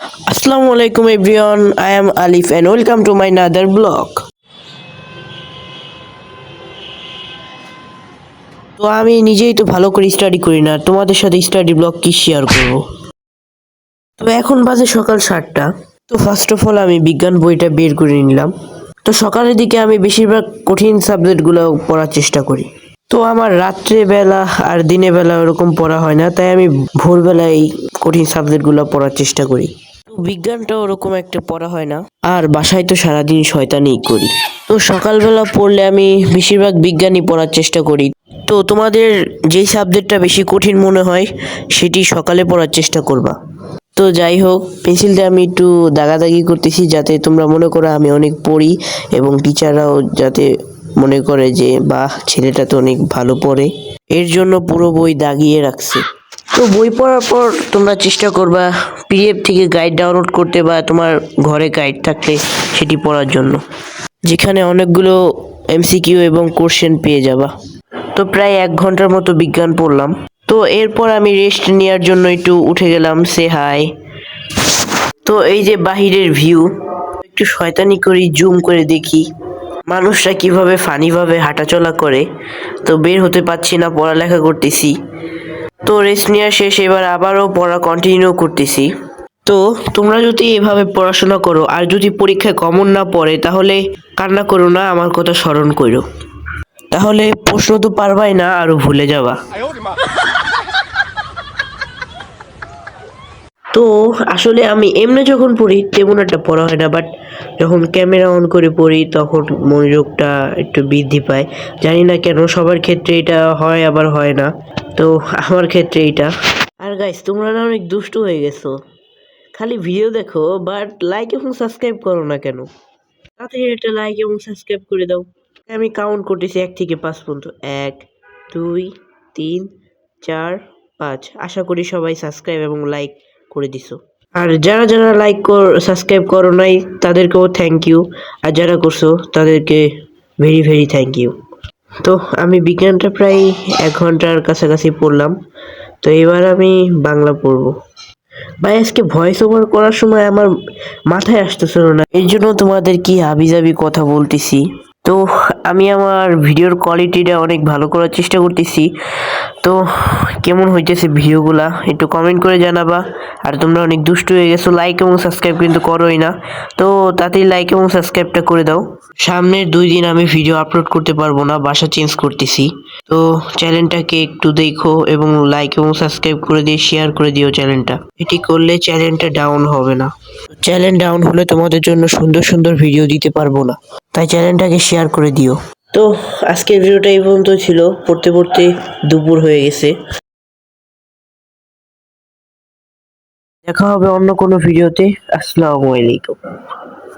Assalamu alaikum everyone. I am Alif and welcome to my another blog. তো আমি নিজেই তো ভালো করে স্টাডি করি না, তোমাদের সাথে স্টাডি ব্লগ কি শেয়ার করব। তো এখন বাজে সকাল 7টা। তো ফার্স্ট অফ অল আমি বিজ্ঞান বইটা বের করে নিলাম। তো সকালের দিকে আমি বেশিরভাগ কঠিন সাবজেক্টগুলো পড়ার চেষ্টা করি। তো আমার রাত্রে বেলা আর দিনে বেলা ওরকম পড়া হয় না, তাই আমি ভোরবেলায় কঠিন সাবজেক্টগুলো পড়ার চেষ্টা করি। তো বিজ্ঞানটা ওরকম একটা পড়া হয় না, আর বাসায় তো সারাদিন শয়তানি করি। তো সকালবেলা পড়লে আমি বেশিরভাগ বিজ্ঞানই পড়ার চেষ্টা করি। তো তোমাদের যেই সাবজেক্টটা বেশি কঠিন মনে হয় সেটি সকালে পড়ার চেষ্টা করবা। তো যাই হোক, পেন্সিল দিয়ে আমি একটু দাগাদাগি করতেছি যাতে তোমরা মনে করো আমি অনেক পড়ি, এবং টিচাররাও যাতে মনে করে যে বাহ, ছেলেটা তো অনেক ভালো পড়ে। এর জন্য পুরো বই দাগিয়ে রাখছে। তো বই পড়ার পর তোমরা চেষ্টা করবা পিডিএফ থেকে গাইড ডাউনলোড করতে, বা তোমার ঘরে গাইড থাকলে সেটি পড়ার জন্য, যেখানে অনেকগুলো এমসিকিউ এবং কোশ্চেন পেয়ে যাবা। তো প্রায় 1 ঘন্টার মতো বিজ্ঞান পড়লাম। তো এরপর আমি রেস্ট নেওয়ার জন্য একটু উঠে গেলাম, সে হাই। তো এই যে বাহিরের ভিউ, একটু শয়তানি করি, জুম করে দেখি মানুষরা কিভাবে ফানিভাবে হাঁটাচলা করে। তো বের হতে পারছি না, পড়ালেখা করতেছি। তো রেস্ট নেওয়া শেষ, এবার আবারও পড়া কন্টিনিউ করতেছি। তো তোমরা যদি এভাবে পড়াশোনা করো আর যদি পরীক্ষায় কমন না পড়ে, তাহলে কান্না করো না, আমার কথা স্মরণ করো। তাহলে প্রশ্ন তো পারবাই না, আরো ভুলে যাবা। তো আসলে আমি এমনি যখন পড়ি তেমন একটা পড়া হয় না, বাট যখন ক্যামেরা অন করে পড়ি তখন মনোযোগটা একটু বৃদ্ধি পায়। জানি না কেন, সবার ক্ষেত্রে এটা হয় আবার হয় না। তো আমার ক্ষেত্রে এটা। আর গাইস, তোমরা না অনেক দুষ্টু হয়ে গেছো, খালি ভিডিও দেখো বাট লাইক এবং সাবস্ক্রাইব করো না কেন? তাড়াতাড়ি একটা লাইক এবং সাবস্ক্রাইব করে দাও। আমি কাউন্ট করতেছি 1 থেকে 5 পর্যন্ত। 1, 2, 3, 4, 5। আশা করি সবাই সাবস্ক্রাইব এবং লাইক করে দিছো। আর যারা যারা সাবস্ক্রাইব করো নাই তাদেরকেও থ্যাংক ইউ, আর যারা করছো তাদেরকে ভেরি ভেরি থ্যাংক ইউ। তো আমি বিজ্ঞানটা প্রায় 1 ঘন্টার কাছাকাছি পড়লাম। তো এবার আমি বাংলা পড়বো। ভাই, আজকে ভয়েস ওভার করার সময় আমার মাথায় আসতেছিল না, এর জন্য তোমাদের কি হাবিজাবি কথা বলতেছি। তো আমি আমার ভিডিওর কোয়ালিটিটা অনেক ভালো করার চেষ্টা করতেছি। তো কেমন হইতেছে ভিডিওগুলা একটু কমেন্ট করে জানাবা। আর তোমরা অনেক দুষ্টু হয়ে গেছো, লাইক এবং সাবস্ক্রাইব কিন্তু করোই না। তো তাতেই লাইক এবং সাবস্ক্রাইবটা করে দাও। সামনের 2 দিন আমি ভিডিও আপলোড করতে পারবো না, বাসা চেঞ্জ করতেছি। তো চ্যানেলটাকে একটু দেখো এবং লাইক এবং সাবস্ক্রাইব করে দিয়ে শেয়ার করে দিও চ্যানেলটা। এটি করলে চ্যানেলটা ডাউন হবে না। চ্যানেল ডাউন হলে তোমাদের জন্য সুন্দর সুন্দর ভিডিও দিতে পারবো না, তাই চ্যানেলটাকে শেয়ার করে দিও। তো আজকের ভিডিওটা এই পর্যন্ত ছিল। পড়তে পড়তে দুপুর হয়ে গেছে। দেখা হবে অন্য কোনো ভিডিওতে। আসসালামু আলাইকুম।